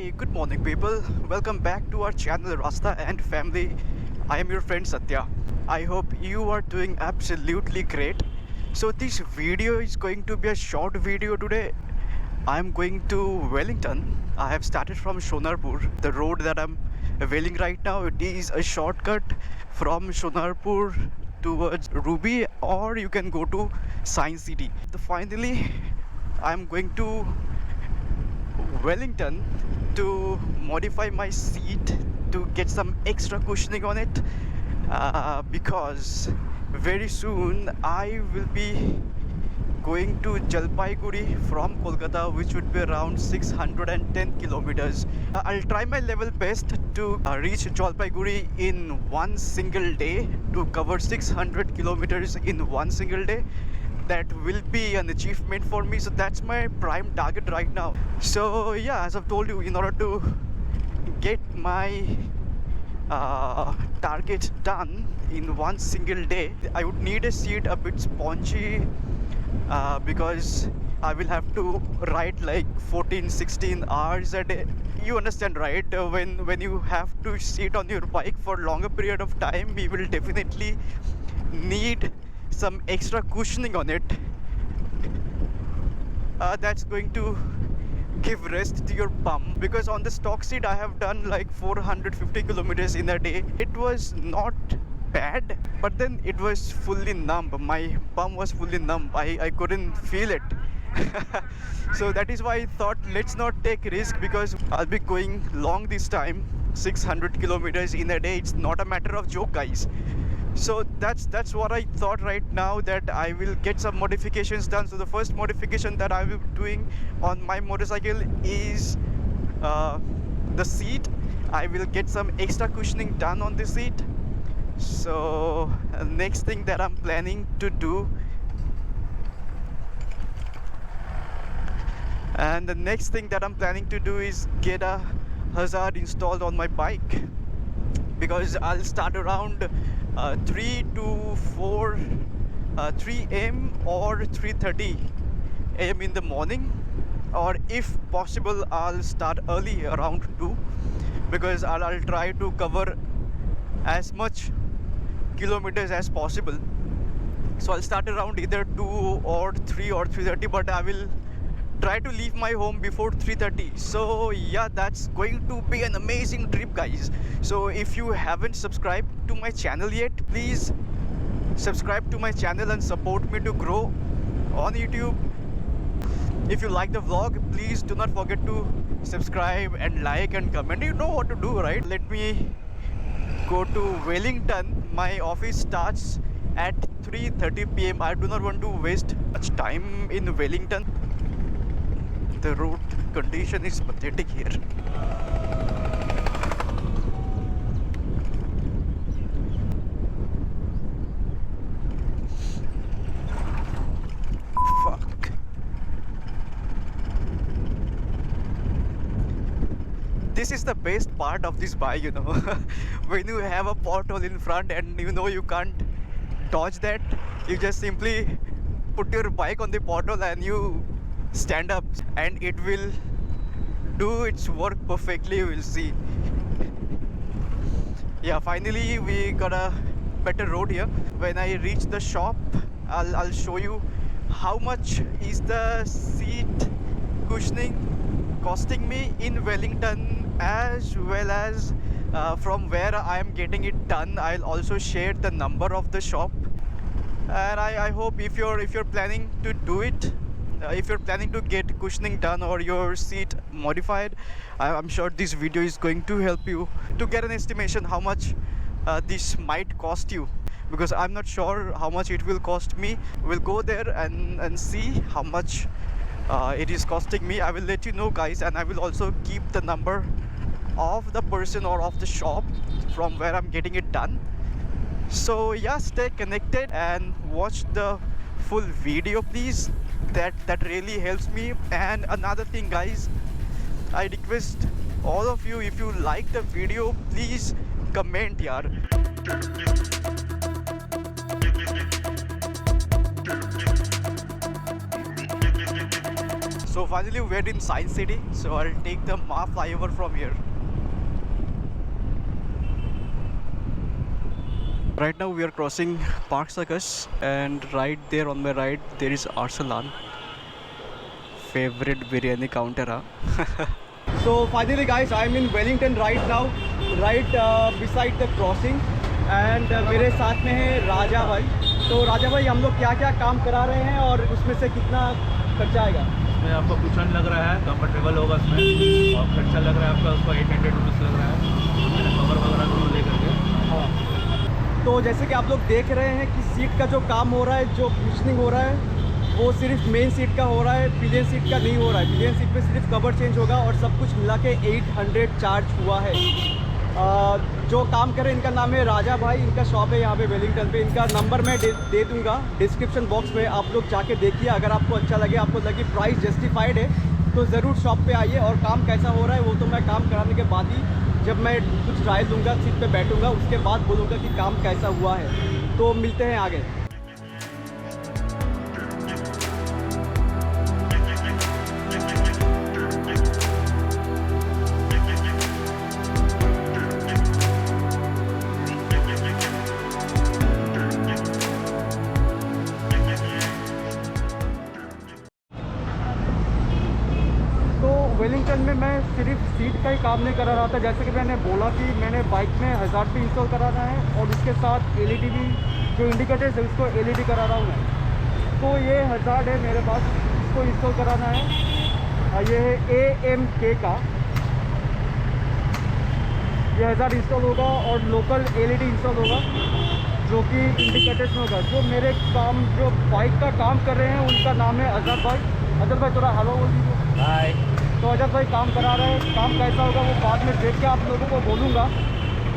Hey, good morning, people. Welcome back to our channel Rasta and Family. I am your friend Satya. I hope you are doing absolutely great. So, this video is going to be a short video today. I'm going to Wellington. I have started from Shonarpur. The road that I'm wailing right now, it is a shortcut from Shonarpur towards Ruby, or you can go to Science City. Finally, I'm going to Wellington to modify my seat to get some extra cushioning on it, because very soon I will be going to Jalpaiguri from Kolkata, which would be around 610 kilometers. I'll try my level best to reach Jalpaiguri in one single day, to cover 600 kilometers in one single day. That will be an achievement for me, so that's my prime target right now. So yeah, as I've told you, in order to get my target done in one single day, I would need a seat a bit spongy, because I will have to ride like 14-16 hours a day. You understand, right? When you have to sit on your bike for longer period of time, we will definitely need some extra cushioning on it. That's going to give rest to your bum, because on the stock seat I have done like 450 kilometers in a day. It was not bad, but then it was fully numb. My bum was fully numb. I couldn't feel it. So that is why I thought, let's not take risk, because I'll be going long this time. 600 kilometers in a day, it's not a matter of joke, guys. So that's what I thought right now, that I will get some modifications done. So the first modification that I will be doing on my motorcycle is the seat. I will get some extra cushioning done on the seat. So next thing that I'm planning to do, and the next thing that I'm planning to do is get a hazard installed on my bike, because I'll start around 3 to 4 3 a.m. or 3:30 a.m. in the morning, or if possible I'll start early around 2, because I'll try to cover as much kilometers as possible. So I'll start around either 2 or 3 or 3:30, but I will try to leave my home before 3:30. So yeah, that's going to be an amazing trip, guys. So if you haven't subscribed to my channel yet, please subscribe to my channel and support me to grow on YouTube. If you like the vlog, please do not forget to subscribe and like and comment. You know what to do, right? Let me go to Wellington. My office starts at 3:30 p.m. I do not want to waste much time in Wellington. The road condition is pathetic here. Fuck. This is the best part of this bike, when you have a pothole in front and you can't dodge that, you just simply put your bike on the pothole and you stand up, and it will do its work perfectly. You will see. Yeah, finally we got a better road here. When I reach the shop, I'll show you how much is the seat cushioning costing me in Wellington, as well as from where I am getting it done. I'll also share the number of the shop, and I hope if you're planning to do it, if you're planning to get cushioning done or your seat modified, I'm sure this video is going to help you to get an estimation how much this might cost you, because I'm not sure how much it will cost me. We'll go there and see how much it is costing me. I will let you know, guys, and I will also keep the number of the person or of the shop from where I'm getting it done. So yeah, stay connected and watch the full video, please. That really helps me. And another thing, guys, I request all of you, if you like the video, please comment, yaar. So finally we're in Science City, so I'll take the Ma flyover from here. Right now we are crossing Park Circus, and right there on my right there is Arsalan, favorite biryani counter. Huh? So finally guys, I'm in Wellington right now, right beside the crossing, and मेरे साथ में है राजा भाई. तो राजा भाई, हम लोग क्या क्या काम करा रहे हैं और उसमें से कितना खर्चा आएगा? इसमें आपको कुशन लग रहा है, कंफर्टेबल होगा इसमें, और खर्चा लग रहा है आपका उसका 800 रुपीज़ लग रहा है, मैंने कवर वगैरह दोनों लेकर के. हाँ, तो जैसे कि आप लोग देख रहे हैं कि सीट का जो काम हो रहा है, जो कुशनिंग हो रहा है, वो सिर्फ मेन सीट का हो रहा है, पिलियन सीट का नहीं हो रहा है. पिलियन सीट पे सिर्फ कवर चेंज होगा और सब कुछ मिला के 800 चार्ज हुआ है. जो काम करे इनका नाम है राजा भाई, इनका शॉप है यहाँ पे वेलिंगटन पे. इनका नंबर मैं दे दूँगा डिस्क्रिप्शन बॉक्स में, आप लोग जाके देखिए. अगर आपको अच्छा लगे, आपको लगे प्राइस जस्टिफाइड है, तो ज़रूर शॉप पे आइए. और काम कैसा हो रहा है वो तो मैं काम कराने के बाद ही, जब मैं कुछ ट्रायल लूँगा, सीट पे बैठूँगा, उसके बाद बोलूँगा कि काम कैसा हुआ है. तो मिलते हैं आगे. वेलिंगटन में मैं सिर्फ सीट का ही काम नहीं करा रहा था. जैसे कि मैंने बोला कि मैंने बाइक में हज़ार्ड भी इंस्टॉल कराना है, और उसके साथ एलईडी भी, जो इंडिकेटर्स है उसको एलईडी करा रहा हूँ मैं. तो ये हज़ार्ड है मेरे पास, इसको इंस्टॉल कराना है. ये है AMK का, ये हज़ार्ड इंस्टॉल होगा, और लोकल एलईडी इंस्टॉल होगा जो कि इंडिकेटर्स में होगा. जो मेरे काम, जो बाइक का काम कर रहे हैं, उनका नाम है अजहर भाई. अजहर भाई थोड़ा हेलो बोल दीजिए. बाय. तो अजहर भाई काम करा रहे हैं, काम कैसा होगा वो बाद में देख के आप लोगों को बोलूँगा.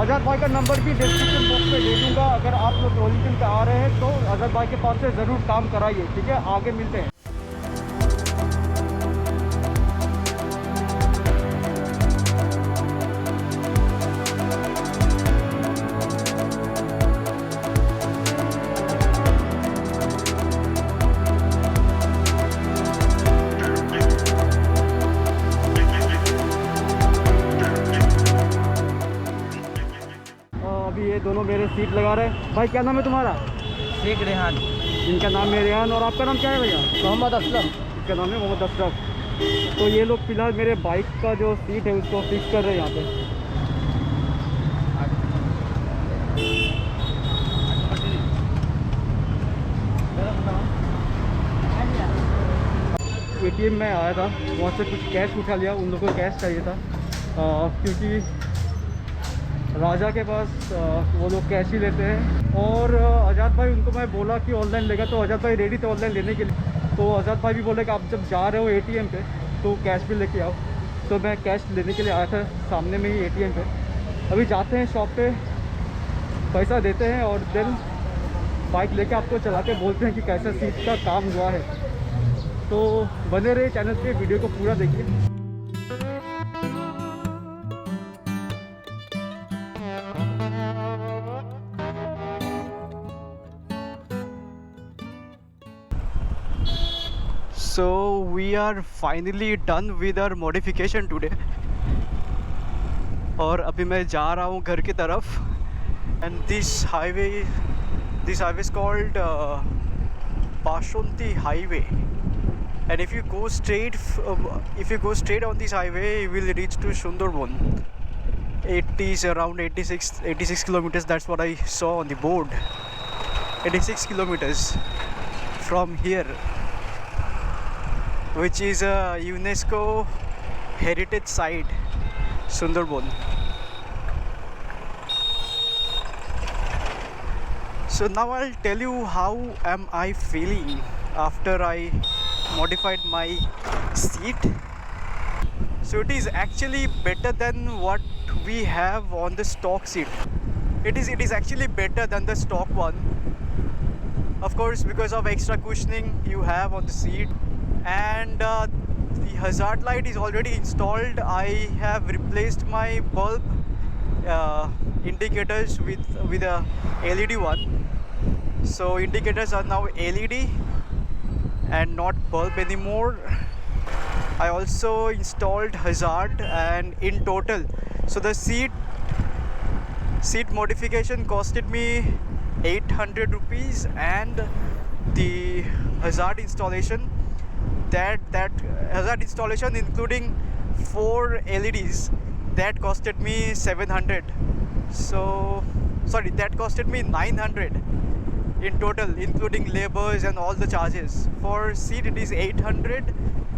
अजहर भाई का नंबर भी डिस्क्रिप्शन बॉक्स में दे दूँगा. अगर आप लोग वेलिंगटन पे आ रहे हैं तो अजहर भाई के पास से ज़रूर काम कराइए. ठीक है, आगे मिलते हैं. ये दोनों मेरे सीट लगा रहे हैं. भाई क्या नाम है तुम्हारा? शेख रेहान. इनका नाम है रेहान. और आपका नाम क्या है भैया? मोहम्मद असलम. इसका नाम है मोहम्मद अशरफ. तो ये लोग फिलहाल मेरे बाइक का जो सीट है उसको फिक्स कर रहे हैं यहाँ पे. ATM में आया था, वहाँ से कुछ कैश उठा लिया. उन लोगों को कैश चाहिए था, क्योंकि राजा के पास वो लोग कैश ही लेते हैं. और आज़ाद भाई, उनको मैं बोला कि ऑनलाइन लेगा, तो आज़ाद भाई रेडी थे ऑनलाइन लेने के लिए. तो आज़ाद भाई भी बोले कि आप जब जा रहे हो ATM पे तो कैश भी लेके आओ. तो मैं कैश लेने के लिए आया था, सामने में ही ATM पे. अभी जाते हैं शॉप पे, पैसा देते हैं, और देन बाइक लेके आपको चला के बोलते हैं कि कैसा सीट का काम हुआ है. तो बने रहे चैनल पे, वीडियो को पूरा देखिए. So we are finally done with our modification today. और अभी मैं जा रहा हूँ घर की तरफ. And this highway is called Bashunti Highway. And if you go straight on this highway, you will reach to Sundarban. Around 86 kilometers. That's what I saw on the board. 86 kilometers from here, which is a UNESCO heritage site, Sundarban. So now I'll tell you how am I feeling after I modified my seat. So it is actually better than what we have on the stock seat. It is actually better than the stock one. Of course, because of extra cushioning you have on the seat. And the hazard light is already installed. I have replaced my bulb indicators with a LED one. So indicators are now LED and not bulb anymore. I also installed hazard, and in total, so the seat modification costed me 800 rupees, and the hazard installation, that hazard installation including 4 LEDs, that costed me 700. So sorry, that costed me 900 in total, including labors and all the charges. For seat it is 800,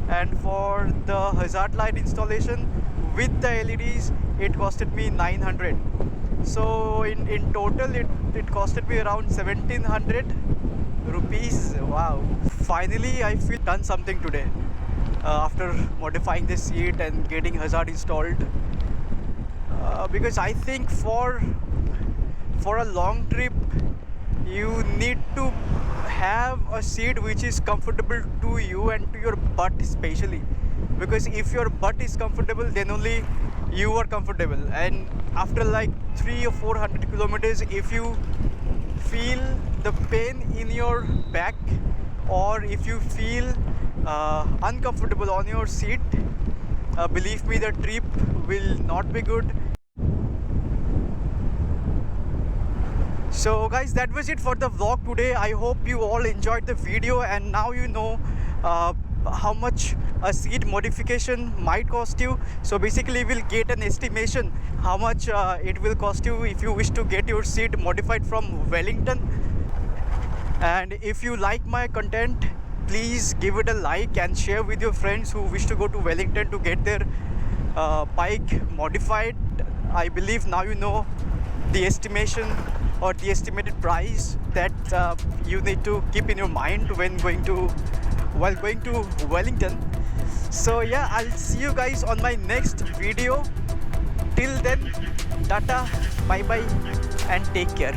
and for the hazard light installation with the LEDs it costed me 900. So in total it costed me around 1700 rupees. Wow, finally I feel done something today, after modifying the seat and getting hazard installed, because I think for a long trip you need to have a seat which is comfortable to you and to your butt especially, because if your butt is comfortable then only you are comfortable. And after like 300 or 400 kilometers, if you feel the pain in your back, or if you feel uncomfortable on your seat, believe me, the trip will not be good. So guys, that was it for the vlog today. I hope you all enjoyed the video, and now you know how much a seat modification might cost you. So basically we'll get an estimation how much it will cost you if you wish to get your seat modified from Wellington. And if you like my content, please give it a like and share with your friends who wish to go to Wellington to get their bike modified. I believe now you know the estimation or the estimated price that you need to keep in your mind while going to Wellington. So yeah, I'll see you guys on my next video. Till then, tata, bye bye, and take care.